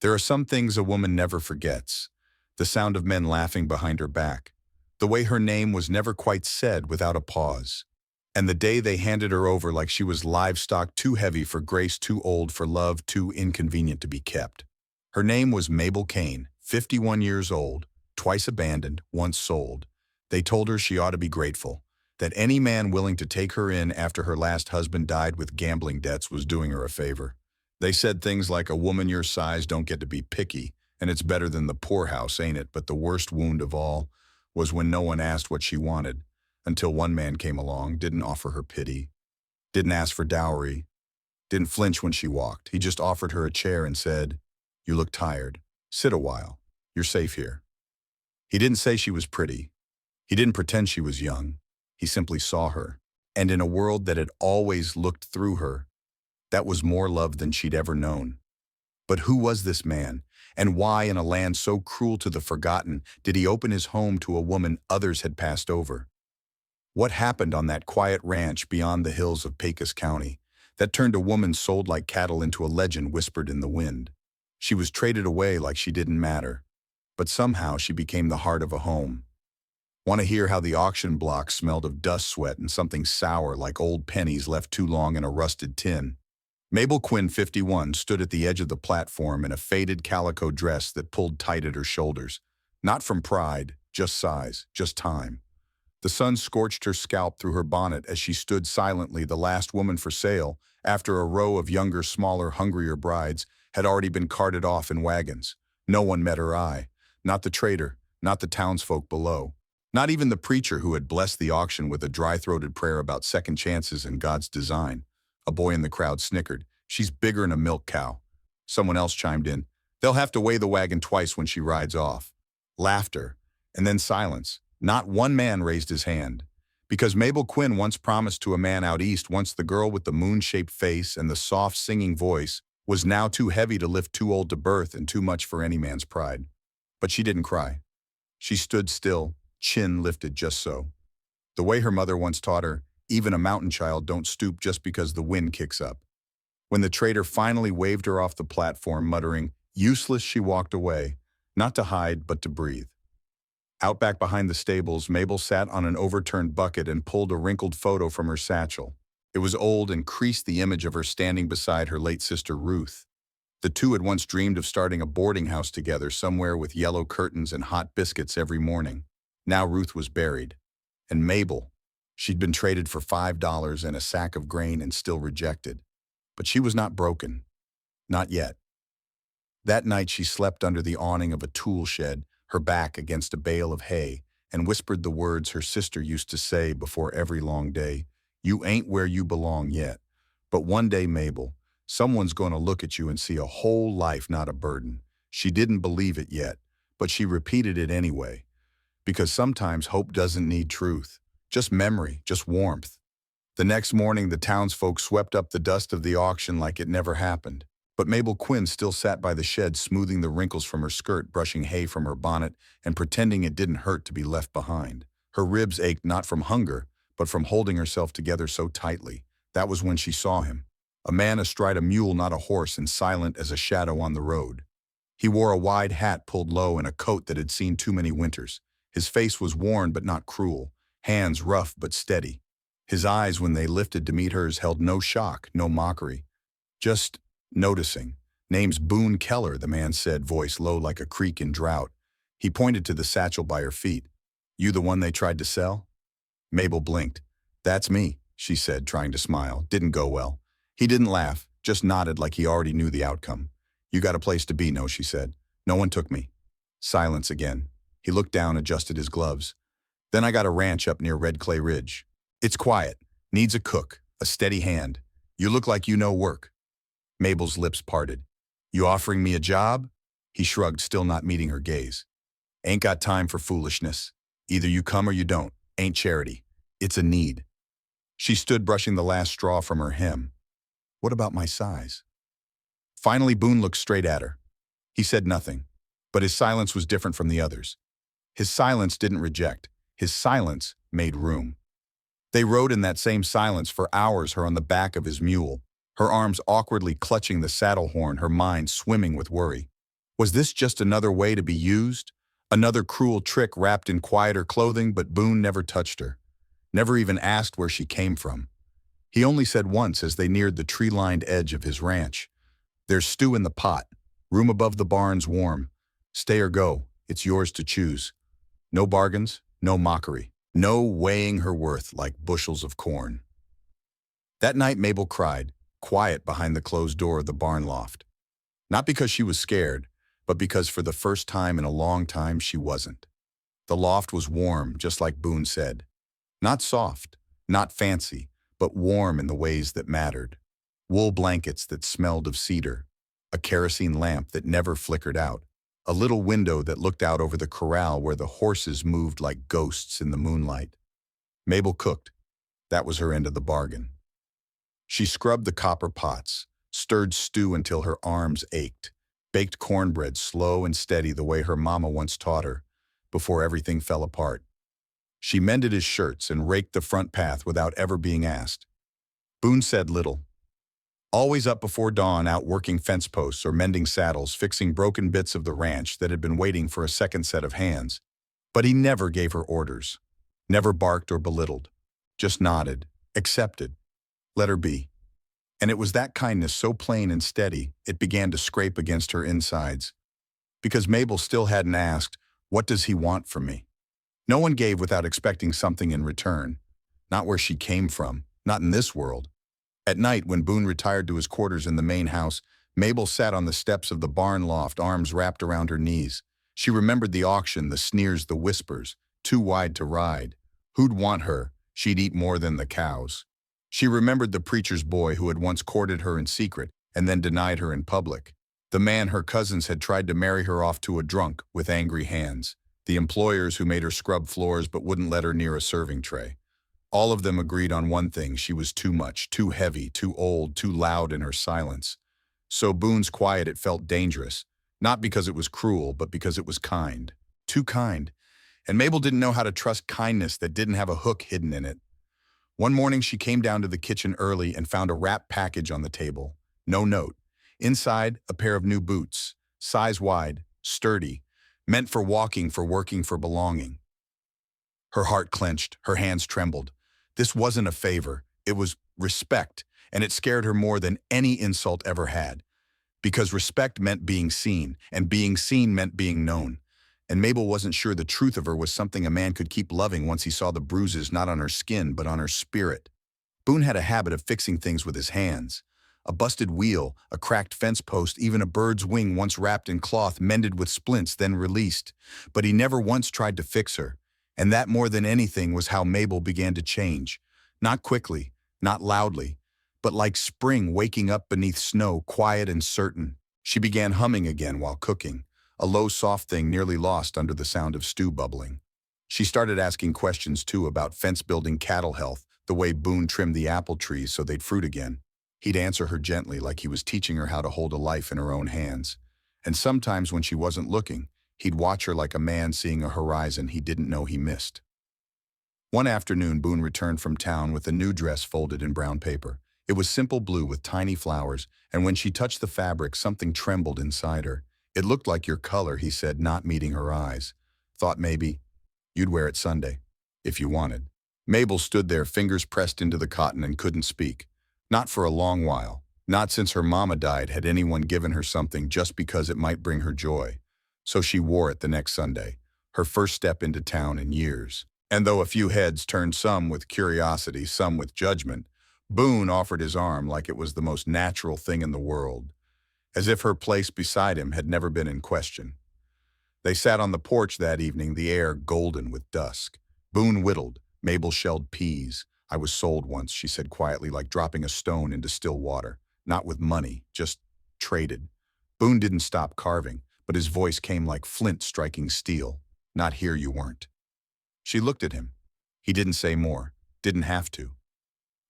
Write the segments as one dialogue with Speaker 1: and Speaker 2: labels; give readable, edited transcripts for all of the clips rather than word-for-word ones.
Speaker 1: There are some things a woman never forgets. The sound of men laughing behind her back. The way her name was never quite said without a pause. And the day they handed her over like she was livestock too heavy for grace, too old for love, too inconvenient to be kept. Her name was Mabel Kane, 51 years old, twice abandoned, once sold. They told her she ought to be grateful, that any man willing to take her in after her last husband died with gambling debts was doing her a favor. They said things like, a woman your size don't get to be picky, and it's better than the poorhouse, ain't it? But the worst wound of all was when no one asked what she wanted, until one man came along, didn't offer her pity, didn't ask for dowry, didn't flinch when she walked. He just offered her a chair and said, "You look tired. Sit a while. You're safe here." He didn't say she was pretty. He didn't pretend she was young. He simply saw her. And in a world that had always looked through her, that was more love than she'd ever known. But who was this man? And why, in a land so cruel to the forgotten, did he open his home to a woman others had passed over? What happened on that quiet ranch beyond the hills of Pecos County that turned a woman sold like cattle into a legend whispered in the wind? She was traded away like she didn't matter, but somehow she became the heart of a home. Want to hear how the auction block smelled of dust, sweat, and something sour like old pennies left too long in a rusted tin? Mabel Quinn, 51, stood at the edge of the platform in a faded calico dress that pulled tight at her shoulders. Not from pride, just size, just time. The sun scorched her scalp through her bonnet as she stood silently, the last woman for sale, after a row of younger, smaller, hungrier brides had already been carted off in wagons. No one met her eye. Not the trader, not the townsfolk below. Not even the preacher who had blessed the auction with a dry-throated prayer about second chances and God's design. A boy in the crowd snickered. "She's bigger'n a milk cow." Someone else chimed in. "They'll have to weigh the wagon twice when she rides off." Laughter, and then silence. Not one man raised his hand. Because Mabel Quinn once promised to a man out east, once the girl with the moon-shaped face and the soft singing voice was now too heavy to lift, too old to birth, and too much for any man's pride. But she didn't cry. She stood still, chin lifted just so. The way her mother once taught her, even a mountain child don't stoop just because the wind kicks up. When the trader finally waved her off the platform, muttering, "Useless," she walked away, not to hide, but to breathe. Out back behind the stables, Mabel sat on an overturned bucket and pulled a wrinkled photo from her satchel. It was old and creased, the image of her standing beside her late sister Ruth. The two had once dreamed of starting a boarding house together somewhere with yellow curtains and hot biscuits every morning. Now Ruth was buried. And Mabel, she'd been traded for $5 and a sack of grain and still rejected. But she was not broken. Not yet. That night she slept under the awning of a tool shed, her back against a bale of hay, and whispered the words her sister used to say before every long day. "You ain't where you belong yet. But one day, Mabel, someone's going to look at you and see a whole life, not a burden." She didn't believe it yet, but she repeated it anyway. Because sometimes hope doesn't need truth, just memory, just warmth. The next morning, the townsfolk swept up the dust of the auction like it never happened. But Mabel Quinn still sat by the shed, smoothing the wrinkles from her skirt, brushing hay from her bonnet, and pretending it didn't hurt to be left behind. Her ribs ached not from hunger, but from holding herself together so tightly. That was when she saw him. A man astride a mule, not a horse, and silent as a shadow on the road. He wore a wide hat pulled low and a coat that had seen too many winters. His face was worn but not cruel, hands rough but steady. His eyes, when they lifted to meet hers, held no shock, no mockery. Just noticing. "Name's Boone Keller," the man said, voice low like a creek in drought. He pointed to the satchel by her feet. "You the one they tried to sell?" Mabel blinked. "That's me," she said, trying to smile. Didn't go well. He didn't laugh, just nodded like he already knew the outcome. "You got a place to be, no," she said. "No one took me." Silence again. He looked down, adjusted his gloves. "Then I got a ranch up near Red Clay Ridge. It's quiet, needs a cook, a steady hand. You look like you know work." Mabel's lips parted. "You offering me a job?" He shrugged, still not meeting her gaze. "Ain't got time for foolishness. Either you come or you don't. Ain't charity. It's a need." She stood, brushing the last straw from her hem. "What about my size?" Finally, Boone looked straight at her. He said nothing, but his silence was different from the others. His silence didn't reject. His silence made room. They rode in that same silence for hours, her on the back of his mule, her arms awkwardly clutching the saddle horn, her mind swimming with worry. Was this just another way to be used? Another cruel trick wrapped in quieter clothing, but Boone never touched her. Never even asked where she came from. He only said once as they neared the tree-lined edge of his ranch, "There's stew in the pot. Room above the barn's warm. Stay or go. It's yours to choose." No bargains, no mockery. No weighing her worth like bushels of corn. That night Mabel cried, quiet behind the closed door of the barn loft. Not because she was scared, but because for the first time in a long time she wasn't. The loft was warm, just like Boone said. Not soft, not fancy, but warm in the ways that mattered. Wool blankets that smelled of cedar, a kerosene lamp that never flickered out, a little window that looked out over the corral where the horses moved like ghosts in the moonlight. Mabel cooked. That was her end of the bargain. She scrubbed the copper pots, stirred stew until her arms ached, baked cornbread slow and steady the way her mama once taught her, before everything fell apart. She mended his shirts and raked the front path without ever being asked. Boone said little. Always up before dawn, out working fence posts or mending saddles, fixing broken bits of the ranch that had been waiting for a second set of hands. But he never gave her orders, never barked or belittled, just nodded, accepted, let her be. And it was that kindness so plain and steady, it began to scrape against her insides. Because Mabel still hadn't asked, "What does he want from me?" No one gave without expecting something in return. Not where she came from, not in this world. At night, when Boone retired to his quarters in the main house, Mabel sat on the steps of the barn loft, arms wrapped around her knees. She remembered the auction, the sneers, the whispers. Too wide to ride. Who'd want her? She'd eat more than the cows. She remembered the preacher's boy who had once courted her in secret and then denied her in public. The man her cousins had tried to marry her off to a drunk with angry hands. The employers who made her scrub floors but wouldn't let her near a serving tray. All of them agreed on one thing: she was too much, too heavy, too old, too loud in her silence. So Boone's quiet, it felt dangerous, not because it was cruel, but because it was kind. Too kind. And Mabel didn't know how to trust kindness that didn't have a hook hidden in it. One morning she came down to the kitchen early and found a wrapped package on the table. No note. Inside, a pair of new boots, size wide, sturdy, meant for walking, for working, for belonging. Her heart clenched, her hands trembled. This wasn't a favor, it was respect, and it scared her more than any insult ever had. Because respect meant being seen, and being seen meant being known. And Mabel wasn't sure the truth of her was something a man could keep loving once he saw the bruises not on her skin, but on her spirit. Boone had a habit of fixing things with his hands. A busted wheel, a cracked fence post, even a bird's wing once wrapped in cloth, mended with splints, then released. But he never once tried to fix her. And that, more than anything, was how Mabel began to change. Not quickly, not loudly, but like spring waking up beneath snow, quiet and certain. She began humming again while cooking, a low, soft thing nearly lost under the sound of stew bubbling. She started asking questions, too, about fence-building, cattle health, the way Boone trimmed the apple trees so they'd fruit again. He'd answer her gently, like he was teaching her how to hold a life in her own hands. And sometimes when she wasn't looking, he'd watch her like a man seeing a horizon he didn't know he missed. One afternoon, Boone returned from town with a new dress folded in brown paper. It was simple blue with tiny flowers, and when she touched the fabric, something trembled inside her. "It looked like your color," he said, not meeting her eyes. "Thought maybe you'd wear it Sunday, if you wanted." Mabel stood there, fingers pressed into the cotton, and couldn't speak. Not for a long while. Not since her mama died had anyone given her something just because it might bring her joy. So she wore it the next Sunday, her first step into town in years. And though a few heads turned, some with curiosity, some with judgment, Boone offered his arm like it was the most natural thing in the world, as if her place beside him had never been in question. They sat on the porch that evening, the air golden with dusk. Boone whittled, Mabel shelled peas. "I was sold once," she said quietly, like dropping a stone into still water. Not with money, just traded. Boone didn't stop carving, but his voice came like flint striking steel. "Not here, you weren't." She looked at him. He didn't say more, didn't have to.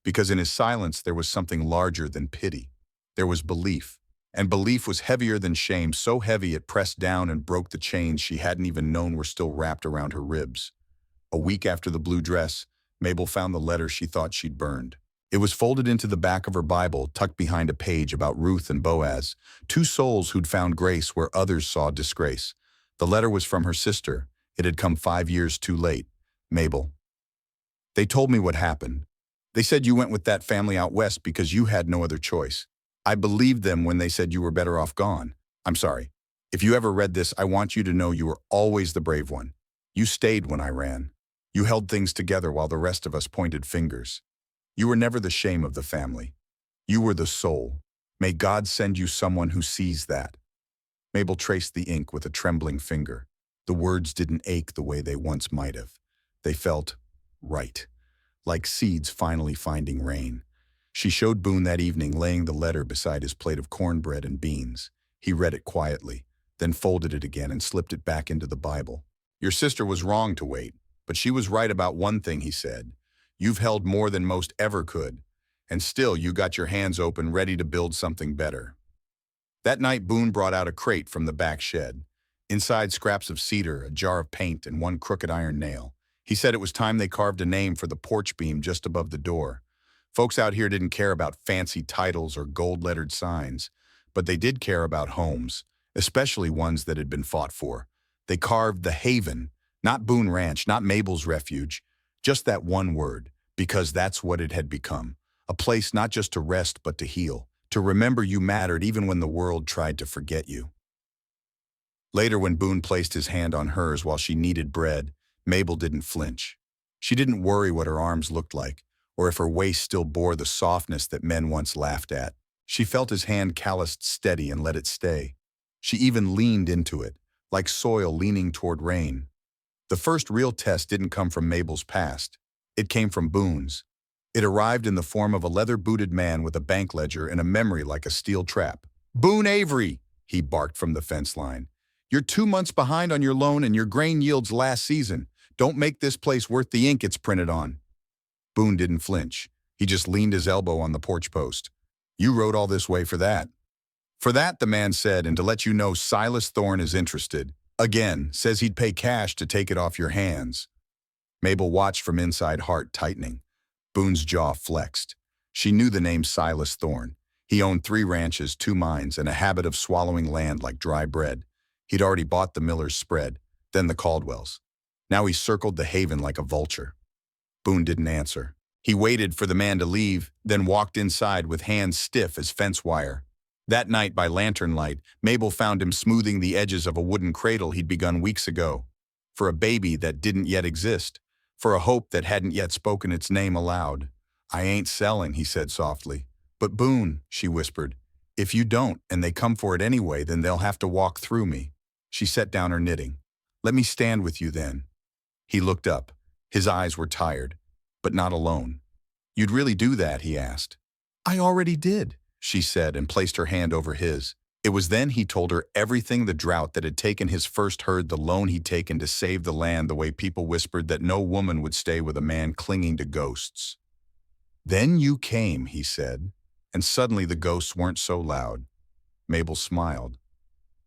Speaker 1: Because in his silence there was something larger than pity. There was belief. And belief was heavier than shame, so heavy it pressed down and broke the chains she hadn't even known were still wrapped around her ribs. A week after the blue dress, Mabel found the letter she thought she'd burned. It was folded into the back of her Bible, tucked behind a page about Ruth and Boaz, two souls who'd found grace where others saw disgrace. The letter was from her sister. It had come 5 years too late. Mabel. They told me what happened. They said you went with that family out west because you had no other choice. I believed them when they said you were better off gone. I'm sorry. If you ever read this, I want you to know you were always the brave one. You stayed when I ran. You held things together while the rest of us pointed fingers. You were never the shame of the family. You were the soul. May God send you someone who sees that. Mabel traced the ink with a trembling finger. The words didn't ache the way they once might have. They felt right, like seeds finally finding rain. She showed Boone that evening, laying the letter beside his plate of cornbread and beans. He read it quietly, then folded it again and slipped it back into the Bible. Your sister was wrong to wait, but she was right about one thing, he said. You've held more than most ever could, and still you got your hands open, ready to build something better. That night, Boone brought out a crate from the back shed. Inside, scraps of cedar, a jar of paint, and one crooked iron nail. He said it was time they carved a name for the porch beam just above the door. Folks out here didn't care about fancy titles or gold-lettered signs, but they did care about homes, especially ones that had been fought for. They carved the Haven, not Boone Ranch, not Mabel's refuge, just that one word, because that's what it had become. A place not just to rest, but to heal, to remember you mattered even when the world tried to forget you. Later, when Boone placed his hand on hers while she kneaded bread, Mabel didn't flinch. She didn't worry what her arms looked like, or if her waist still bore the softness that men once laughed at. She felt his hand calloused steady and let it stay. She even leaned into it, like soil leaning toward rain. The first real test didn't come from Mabel's past. It came from Boone's. It arrived in the form of a leather-booted man with a bank ledger and a memory like a steel trap. "Boone Avery," he barked from the fence line. "You're 2 months behind on your loan and your grain yields last season. Don't make this place worth the ink it's printed on." Boone didn't flinch. He just leaned his elbow on the porch post. "You rode all this way for that." "For that," the man said, "and to let you know Silas Thorne is interested. Again, says he'd pay cash to take it off your hands." Mabel watched from inside, heart tightening. Boone's jaw flexed. She knew the name Silas Thorne. He owned 3 ranches, 2 mines, and a habit of swallowing land like dry bread. He'd already bought the Miller's spread, then the Caldwells. Now he circled the Haven like a vulture. Boone didn't answer. He waited for the man to leave, then walked inside with hands stiff as fence wire. That night, by lantern light, Mabel found him smoothing the edges of a wooden cradle he'd begun weeks ago. For a baby that didn't yet exist. For a hope that hadn't yet spoken its name aloud. "I ain't selling," he said softly. "But Boone," she whispered, "if you don't and they come for it anyway, then they'll have to walk through me." She set down her knitting. "Let me stand with you then." He looked up. His eyes were tired, but not alone. "You'd really do that?" he asked. "I already did," she said, and placed her hand over his. It was then he told her everything: the drought that had taken his first herd, the loan he'd taken to save the land, the way people whispered that no woman would stay with a man clinging to ghosts. "Then you came," he said, and suddenly the ghosts weren't so loud. Mabel smiled.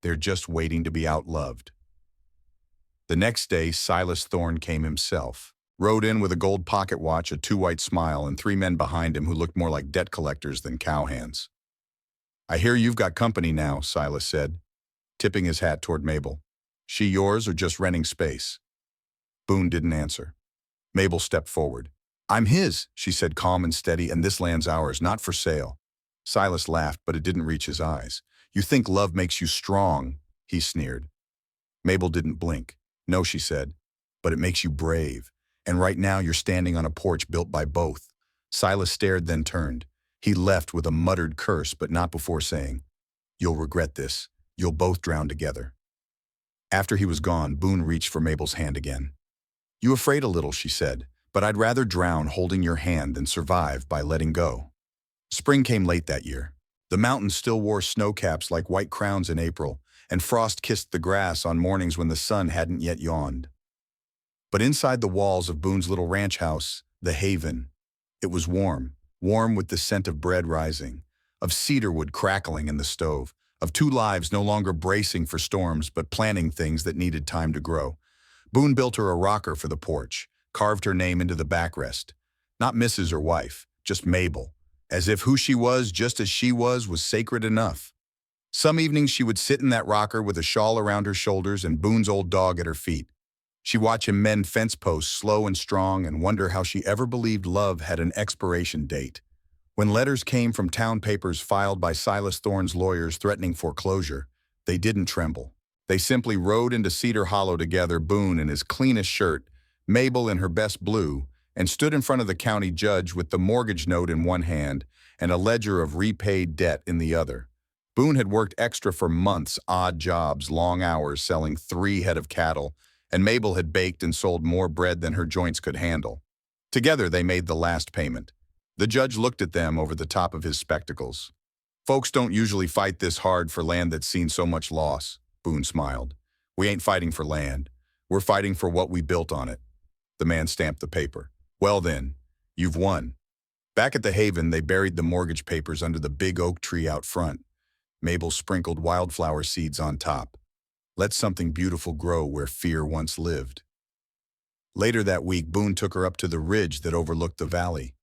Speaker 1: "They're just waiting to be outloved." The next day, Silas Thorne came himself. Rode in with a gold pocket watch, a too-white smile, and 3 men behind him who looked more like debt collectors than cowhands. "I hear you've got company now," Silas said, tipping his hat toward Mabel. "She yours or just renting space?" Boone didn't answer. Mabel stepped forward. "I'm his," she said, calm and steady, "and this land's ours, not for sale." Silas laughed, but it didn't reach his eyes. "You think love makes you strong," he sneered. Mabel didn't blink. "No," she said, "but it makes you brave. And right now you're standing on a porch built by both." Silas stared, then turned. He left with a muttered curse, but not before saying, "You'll regret this. You'll both drown together." After he was gone, Boone reached for Mabel's hand again. "You afraid a little," she said, "but I'd rather drown holding your hand than survive by letting go." Spring came late that year. The mountains still wore snowcaps like white crowns in April, and frost kissed the grass on mornings when the sun hadn't yet yawned. But inside the walls of Boone's little ranch house, the Haven, it was warm. Warm with the scent of bread rising, of cedar wood crackling in the stove, of 2 lives no longer bracing for storms but planning things that needed time to grow. Boone built her a rocker for the porch, carved her name into the backrest. Not Mrs. or wife, just Mabel, as if who she was, just as she was sacred enough. Some evenings she would sit in that rocker with a shawl around her shoulders and Boone's old dog at her feet. She'd watch him mend fence posts slow and strong and wonder how she ever believed love had an expiration date. When letters came from town papers filed by Silas Thorne's lawyers threatening foreclosure, they didn't tremble. They simply rode into Cedar Hollow together, Boone in his cleanest shirt, Mabel in her best blue, and stood in front of the county judge with the mortgage note in one hand and a ledger of repaid debt in the other. Boone had worked extra for months, odd jobs, long hours, selling 3 head of cattle, and Mabel had baked and sold more bread than her joints could handle. Together they made the last payment. The judge looked at them over the top of his spectacles. "Folks don't usually fight this hard for land that's seen so much loss," Boone smiled. "We ain't fighting for land. We're fighting for what we built on it." The man stamped the paper. "Well then, you've won." Back at the Haven, they buried the mortgage papers under the big oak tree out front. Mabel sprinkled wildflower seeds on top. Let something beautiful grow where fear once lived. Later that week, Boone took her up to the ridge that overlooked the valley.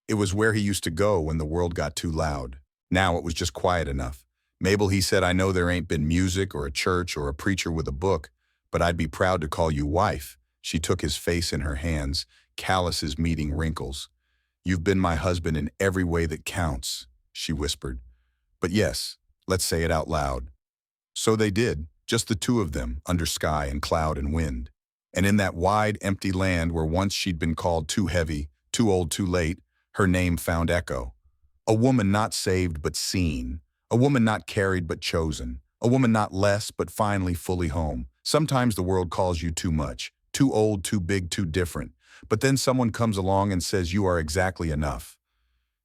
Speaker 1: It was where he used to go when the world got too loud. Now it was just quiet enough. "Mabel," he said, "I know there ain't been music or a church or a preacher with a book, but I'd be proud to call you wife." She took his face in her hands, calluses meeting wrinkles. "You've been my husband in every way that counts," she whispered. "But yes, let's say it out loud." So they did, just the two of them, under sky and cloud and wind. And in that wide, empty land where once she'd been called too heavy, too old, too late, her name found echo. A woman not saved but seen. A woman not carried but chosen. A woman not less but finally fully home. Sometimes the world calls you too much, too old, too big, too different. But then someone comes along and says you are exactly enough.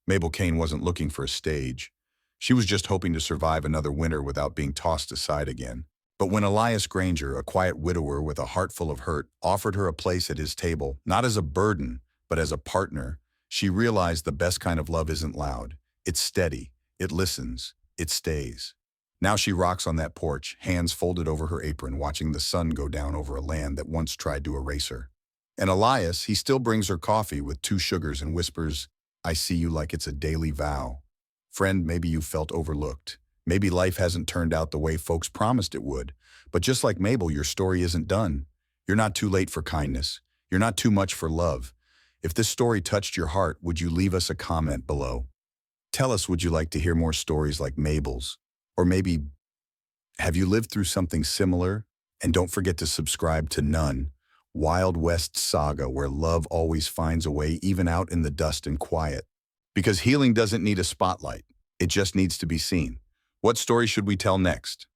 Speaker 1: Mabel Kane wasn't looking for a stage. She was just hoping to survive another winter without being tossed aside again. But when Elias Granger, a quiet widower with a heart full of hurt, offered her a place at his table, not as a burden, but as a partner, she realized the best kind of love isn't loud. It's steady. It listens. It stays. Now she rocks on that porch, hands folded over her apron, watching the sun go down over a land that once tried to erase her. And Elias, he still brings her coffee with 2 sugars and whispers, "I see you like it's a daily vow." Friend, maybe you felt overlooked. Maybe life hasn't turned out the way folks promised it would. But just like Mabel, your story isn't done. You're not too late for kindness. You're not too much for love. If this story touched your heart, would you leave us a comment below? Tell us, would you like to hear more stories like Mabel's? Or maybe, have you lived through something similar? And don't forget to subscribe to None, Wild West Saga, where love always finds a way even out in the dust and quiet. Because healing doesn't need a spotlight. It just needs to be seen. What story should we tell next?